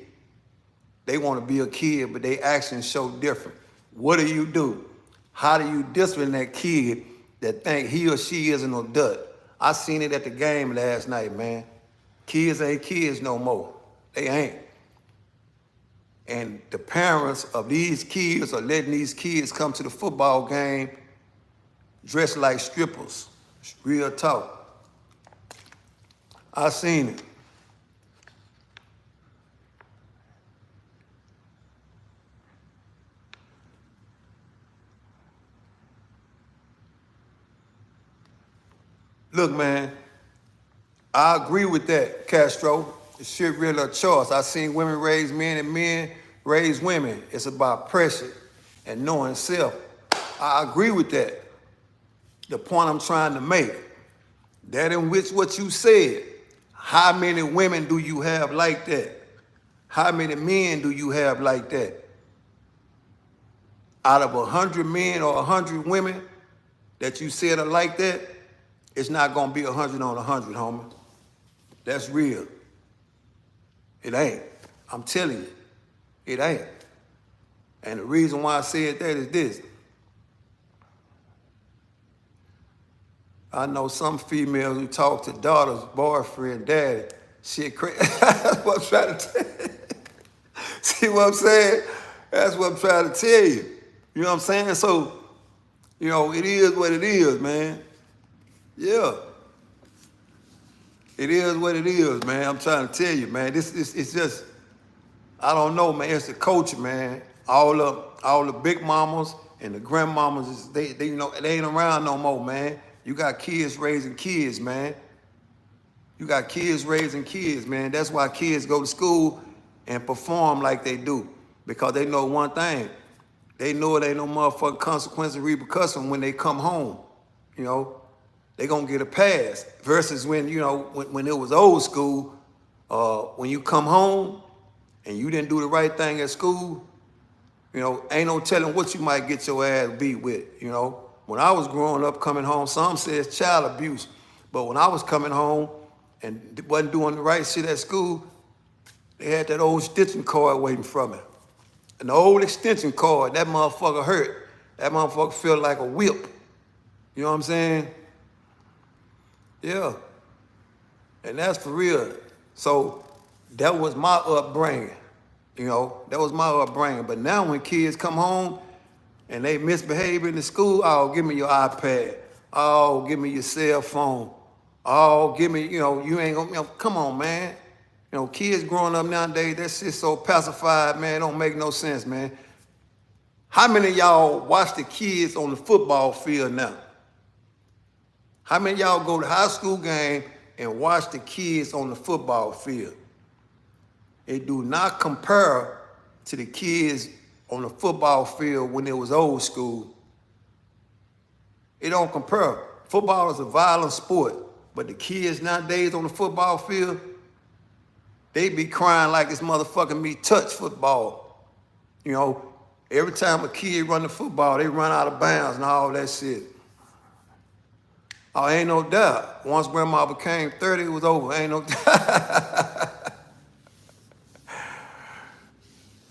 they want to be a kid, but they actions show different? What do? How do you discipline that kid that think he or she is an adult? I seen it at the game last night, man. Kids ain't kids no more. They ain't. And the parents of these kids are letting these kids come to the football game dressed like strippers. Real talk. I seen it. Look, man, I agree with that, Castro. It shit really a choice. I seen women raise men and men raise women. It's about pressure and knowing self. I agree with that. The point I'm trying to make, that in which what you said, how many women do you have like that? How many men do you have like that? Out of 100 men or 100 women that you said are like that, it's not gonna be 100 on 100, homie. That's real. It ain't. I'm telling you, it ain't. And the reason why I said that is this. I know some females who talk to daughters, boyfriend, daddy, shit crazy. That's what I'm trying to tell you. See what I'm saying? That's what I'm trying to tell you. You know what I'm saying? So, you know, it is what it is, man. Yeah. It is what it is, man. I'm trying to tell you, man. This it's just, I don't know, man. It's the culture, man. All the big mamas and the grandmamas, they you know, they ain't around no more, man. You got kids raising kids, man. You got kids raising kids, man. That's why kids go to school and perform like they do. Because they know one thing. They know it ain't no motherfucking consequence or repercussion when they come home. You know? They gonna get a pass. Versus when, you know, when it was old school, when you come home and you didn't do the right thing at school, you know, ain't no telling what you might get your ass beat with, you know. When I was growing up, coming home, some say it's child abuse. But when I was coming home and wasn't doing the right shit at school, they had that old extension cord waiting for me. And the old extension cord, that motherfucker hurt. That motherfucker felt like a whip. You know what I'm saying? Yeah. And that's for real. So that was my upbringing. You know, that was my upbringing. But now when kids come home and they misbehave in the school, oh, give me your iPad. Oh, give me your cell phone. Oh, give me, you know, you ain't gonna, you know, come on, man. You know, kids growing up nowadays, that shit's so pacified, man, it don't make no sense, man. How many of y'all watch the kids on the football field now? How many of y'all go to high school game and watch the kids on the football field? It do not compare to the kids on the football field when it was old school. It don't compare. Football is a violent sport, but the kids nowadays on the football field, they be crying like this motherfucking me touch football. You know, every time a kid run the football, they run out of bounds and all that shit. Oh, ain't no doubt. Once grandma became 30, it was over. Ain't no doubt.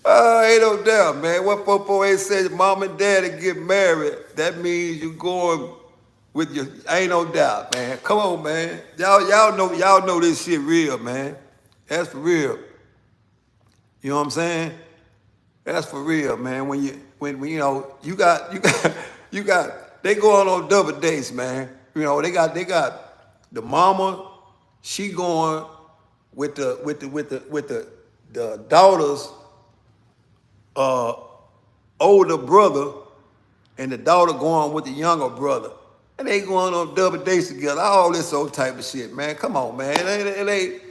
Ain't no doubt, man. What 448 says, mom and daddy get married, that means you going with your, ain't no doubt, man. Come on, man. Y'all know this shit real, man. That's for real. You know what I'm saying? That's for real, man. When you know, you got, they going on double dates, man. You know, they got the mama, she going with the daughter's older brother and the daughter going with the younger brother. And they going on double dates together, all this old type of shit, man. Come on, man. It ain't,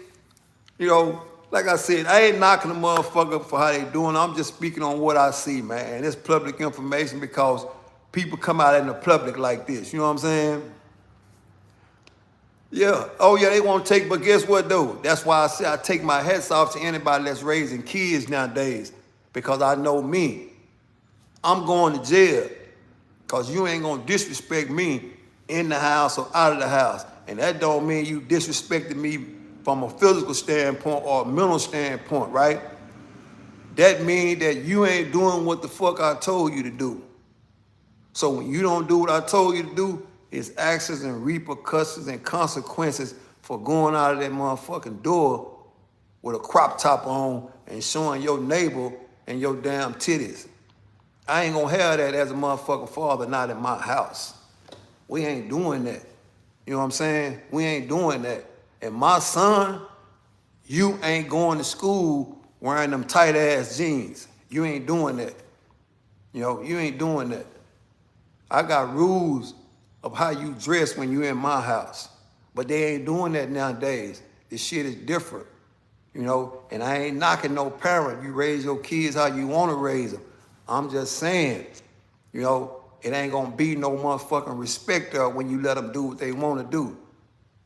you know, like I said, I ain't knocking the motherfucker for how they doing. I'm just speaking on what I see, man. And it's public information because people come out in the public like this. You know what I'm saying? Yeah. Oh, yeah, they won't take, but guess what, though? That's why I say I take my hats off to anybody that's raising kids nowadays because I know me. I'm going to jail because you ain't going to disrespect me in the house or out of the house. And that don't mean you disrespected me from a physical standpoint or a mental standpoint, right? That means that you ain't doing what the fuck I told you to do. So when you don't do what I told you to do, it's actions and repercussions and consequences for going out of that motherfucking door with a crop top on and showing your neighbor and your damn titties. I ain't gonna have that as a motherfucking father, not in my house. We ain't doing that. You know what I'm saying? We ain't doing that. And my son, you ain't going to school wearing them tight ass jeans. You ain't doing that. You know, you ain't doing that. I got rules of how you dress when you in my house. But they ain't doing that nowadays. This shit is different. You know, and I ain't knocking no parent. You raise your kids how you want to raise them. I'm just saying, you know, it ain't gonna be no motherfucking respect there when you let them do what they want to do.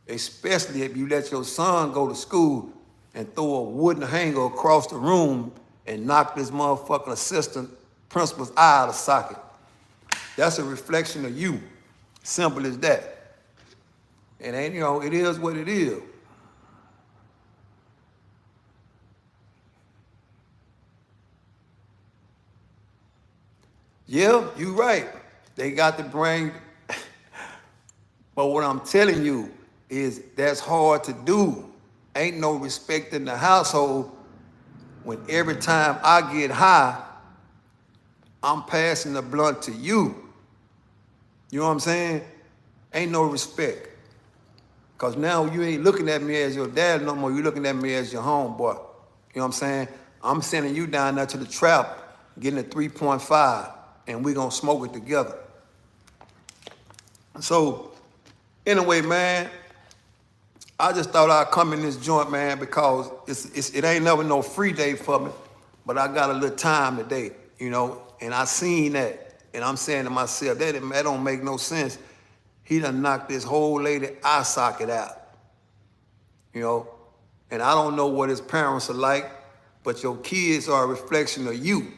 Especially if you let your son go to school and throw a wooden hanger across the room and knock this motherfucking assistant principal's eye out of socket. That's a reflection of you. Simple as that. And ain't, you know, it is what it is. Yeah, you right. They got to bring, but what I'm telling you is that's hard to do. Ain't no respect in the household when every time I get high, I'm passing the blunt to you. You know what I'm saying? Ain't no respect. Because now you ain't looking at me as your dad no more. You looking at me as your homeboy. You know what I'm saying? I'm sending you down there to the trap, getting a 3.5, and we gonna smoke it together. So, anyway, man, I just thought I'd come in this joint, man, because it ain't never no free day for me, but I got a little time today, you know, and I seen that, and I'm saying to myself, that don't make no sense. He done knocked this whole lady eye socket out, you know, and I don't know what his parents are like, but your kids are a reflection of you,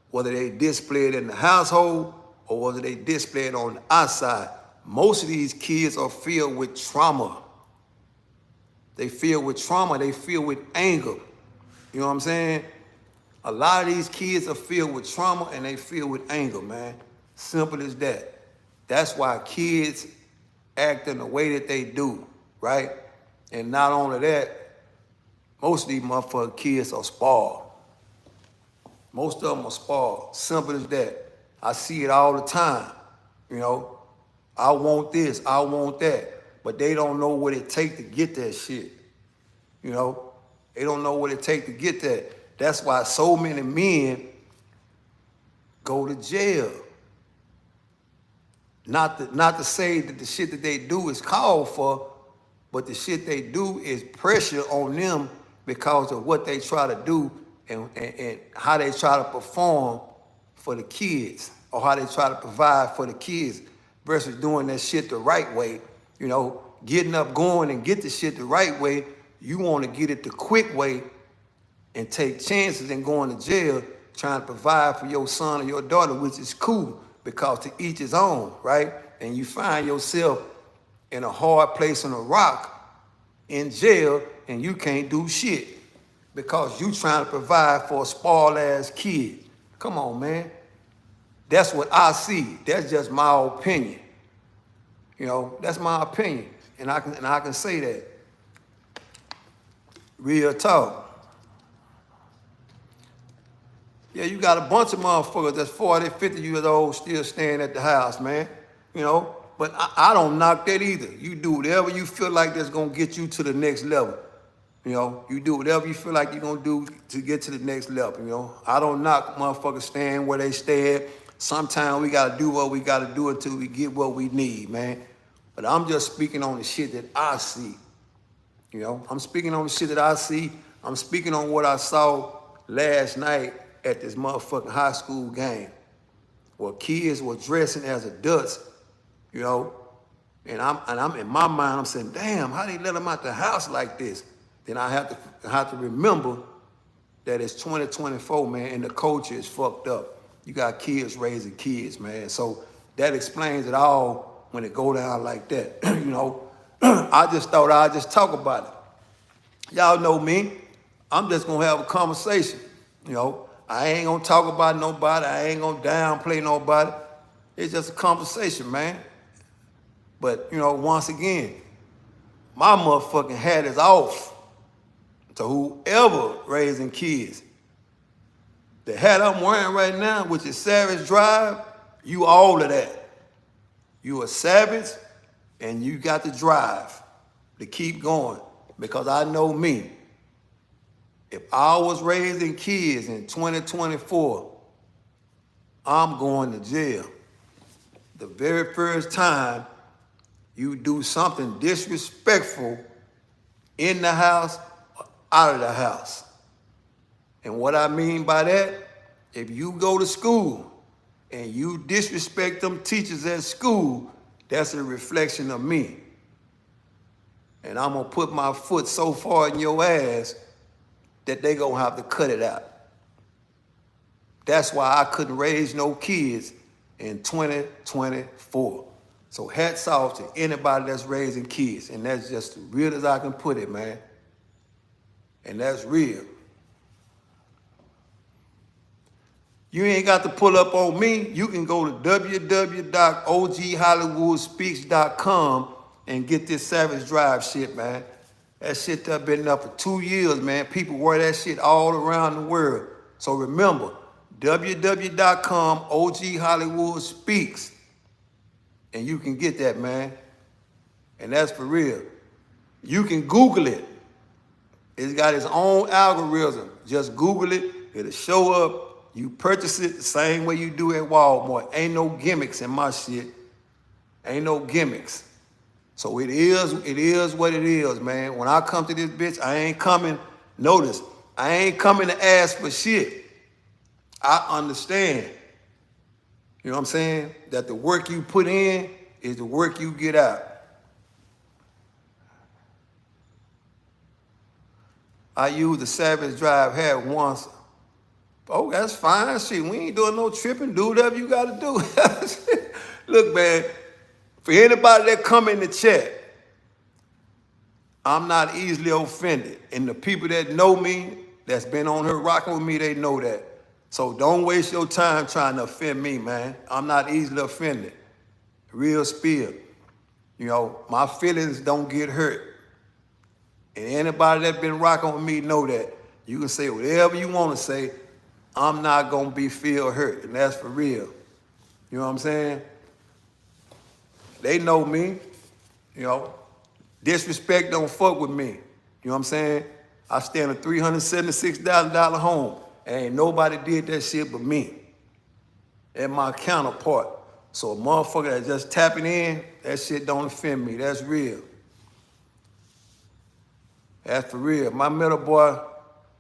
whether they display it in the household or whether they display it on the outside. Most of these kids are filled with trauma. They filled with trauma, they filled with anger. You know what I'm saying? A lot of these kids are filled with trauma and they filled with anger, man. Simple as that. That's why kids act in the way that they do, right? And not only that, most of these motherfucking kids are spoiled. Most of them are spoiled. Simple as that. I see it all the time. You know, I want this, I want that. But they don't know what it takes to get that shit. You know, they don't know what it takes to get that. That's why so many men go to jail. Not to say that the shit that they do is called for, but the shit they do is pressure on them because of what they try to do and how they try to perform for the kids or how they try to provide for the kids versus doing that shit the right way. You know, getting up, going and get the shit the right way. You want to get it the quick way and take chances and going to jail trying to provide for your son or your daughter, which is cool because to each his own, right? And you find yourself in a hard place on a rock in jail and you can't do shit because you trying to provide for a spoiled ass kid. Come on, man. That's what I see. That's just my opinion. You know, that's my opinion. And I can say that. Real talk. Yeah, you got a bunch of motherfuckers that's 40, 50 years old still staying at the house, man. You know, but I don't knock that either. You do whatever you feel like that's gonna get you to the next level. You know, you do whatever you feel like you're gonna do to get to the next level, you know. I don't knock motherfuckers staying where they stay at. Sometimes we gotta do what we gotta do until we get what we need, man. But I'm just speaking on the shit that I see. You know, I'm speaking on the shit that I see. I'm speaking on what I saw last night at this motherfucking high school game where kids were dressing as adults, you know, and I'm in my mind, I'm saying, damn, how they let them out the house like this? Then I have to remember that it's 2024, man, and the culture is fucked up. You got kids raising kids, man. So that explains it all when it go down like that. You know, I just thought I'd just talk about it. Y'all know me. I'm just gonna have a conversation. You know, I ain't gonna talk about nobody. I ain't gonna downplay nobody. It's just a conversation, man. But, you know, once again, my motherfucking hat is off to whoever raising kids. The hat I'm wearing right now, which is Savage Drive, you all of that. You a savage and you got to drive to keep going. Because I know me. If I was raising kids in 2024, I'm going to jail. The very first time you do something disrespectful in the house or out of the house. And what I mean by that, if you go to school and you disrespect them teachers at school, that's a reflection of me. And I'm gonna put my foot so far in your ass that they gonna have to cut it out. That's why I couldn't raise no kids in 2024. So hats off to anybody that's raising kids. And that's just as real as I can put it, man. And that's real. You ain't got to pull up on me. You can go to www.oghollywoodspeaks.com and get this Savage Drive shit, man. That shit that been up for 2 years, man. People wear that shit all around the world. So remember, www.com, OG Hollywood Speaks. And you can get that, man. And that's for real. You can Google it. It's got its own algorithm. Just Google it. It'll show up. You purchase it the same way you do at Walmart. Ain't no gimmicks in my shit. Ain't no gimmicks. So it is what it is, man. When I come to this bitch, I ain't coming, notice, I ain't coming to ask for shit. I understand, you know what I'm saying, that the work you put in is the work you get out. I used the Savage Drive hat once. Oh, that's fine. Shit, we ain't doing no tripping. Do whatever you got to do. Look, man, for anybody that come in the chat, I'm not easily offended. And the people that know me, that's been on here rocking with me, they know that. So don't waste your time trying to offend me, man. I'm not easily offended. Real spill. You know, my feelings don't get hurt. And anybody that's been rocking with me know that. You can say whatever you want to say. I'm not going to be feel hurt, and that's for real. You know what I'm saying? They know me, you know. Disrespect don't fuck with me. You know what I'm saying? I stay in a $376,000 home, and ain't nobody did that shit but me and my counterpart. So a motherfucker that's just tapping in, that shit don't offend me. That's real. That's for real. My middle boy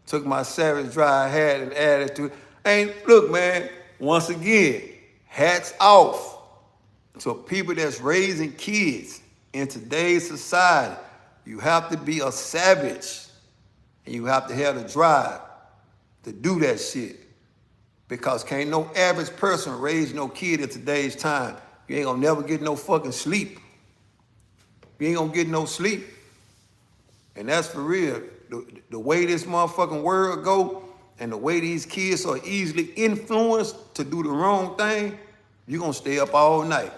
took my Savage Drive hat and added to it. Look, man, once again, hats off to people that's raising kids in today's society. You have to be a savage and you have to have the drive to do that shit. Because can't no average person raise no kid in today's time. You ain't gonna never get no fucking sleep. You ain't gonna get no sleep. And that's for real. The way this motherfucking world go and the way these kids are easily influenced to do the wrong thing, you're gonna stay up all night.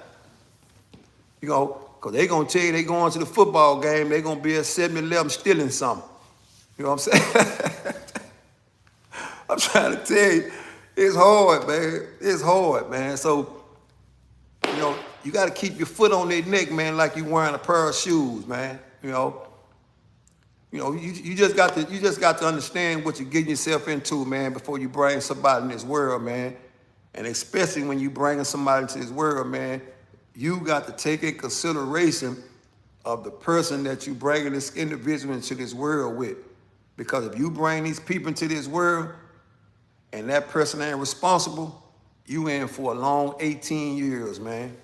You know, because they gonna tell you they going to the football game, they gonna be at 7-Eleven stealing something. You know what I'm saying? I'm trying to tell you, it's hard, man. It's hard, man. So, you know, you gotta keep your foot on their neck, man, like you wearing a pair of shoes, man. You know. You know, you just got to understand what you're getting yourself into, man, before you bring somebody in this world, man. And especially when you bringing somebody into this world, man, you got to take in consideration of the person that you bringing this individual into this world with. Because if you bring these people into this world and that person ain't responsible, you in for a long 18 years, man.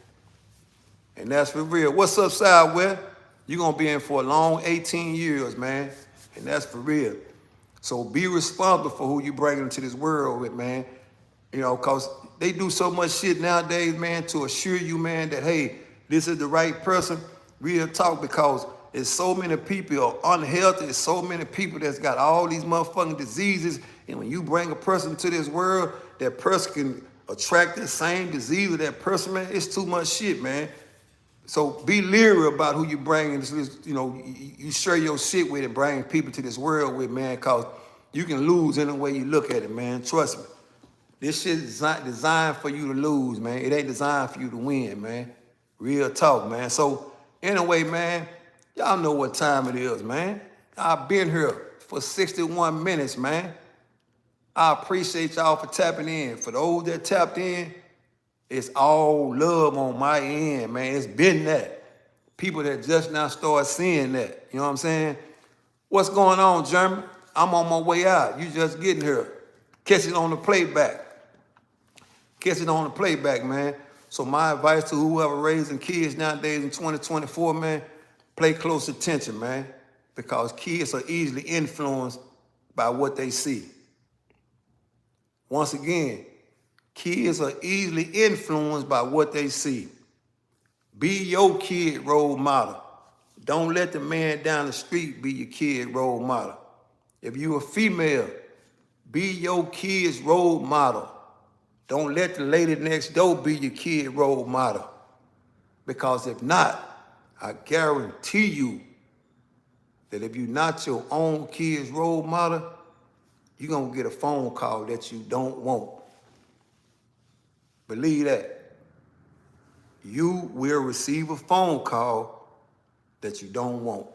And that's for real. What's up, Sidewell? You're going to be in for a long 18 years, man. And that's for real. So be responsible for who you bring into this world with, man. You know, because they do so much shit nowadays, man, to assure you, man, that, hey, this is the right person. Real talk, because there's so many people are unhealthy. There's so many people that's got all these motherfucking diseases. And when you bring a person to this world, that person can attract the same disease of that person, man. It's too much shit, man. So be leery about who you bring into this, you know, you share your shit with and bring people to this world with, man, because you can lose any way you look at it, man. Trust me. This shit is designed for you to lose, man. It ain't designed for you to win, man. Real talk, man. So anyway, man, y'all know what time it is, man. I've been here for 61 minutes, man. I appreciate y'all for tapping in. For those that tapped in, it's all love on my end, man. It's been that. People that just now start seeing that. You know what I'm saying? What's going on, Jeremy? I'm on my way out. You just getting here. Catch it on the playback. Catch it on the playback, man. So my advice to whoever raising kids nowadays in 2024, man, pay close attention, man. Because kids are easily influenced by what they see. Once again, kids are easily influenced by what they see. Be your kid role model. Don't let the man down the street be your kid role model. If you a female, be your kid's role model. Don't let the lady next door be your kid role model. Because if not, I guarantee you that if you're not your own kid's role model, you're going to get a phone call that you don't want. Believe that. You will receive a phone call that you don't want.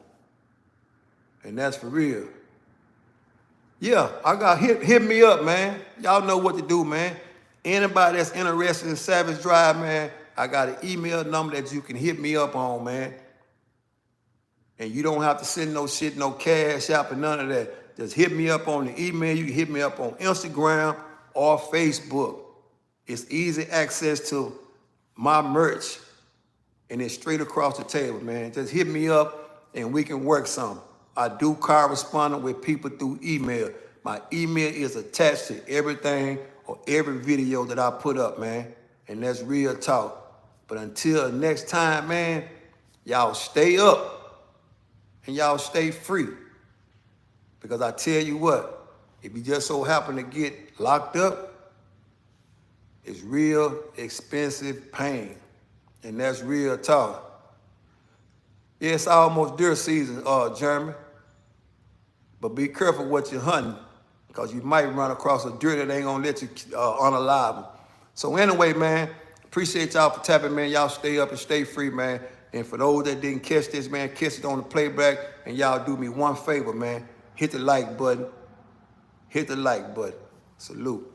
And that's for real. Yeah, I got hit me up, man. Y'all know what to do, man. Anybody that's interested in Savage Drive, man, I got an email number that you can hit me up on, man. And you don't have to send no shit, no cash app or none of that. Just hit me up on the email. You can hit me up on Instagram or Facebook. It's easy access to my merch, and it's straight across the table, man. Just hit me up, and we can work something. I do correspond with people through email. My email is attached to everything or every video that I put up, man. And that's real talk. But until next time, man, y'all stay up and y'all stay free. Because I tell you what, if you just so happen to get locked up, it's real expensive pain. And that's real talk. Yeah, it's almost deer season, Jeremy. But be careful what you're hunting, because you might run across a deer that ain't gonna let you unalive them. So anyway, man, appreciate y'all for tapping, man. Y'all stay up and stay free, man. And for those that didn't catch this, man, catch it on the playback. And y'all do me one favor, man. Hit the like button. Hit the like button. Salute.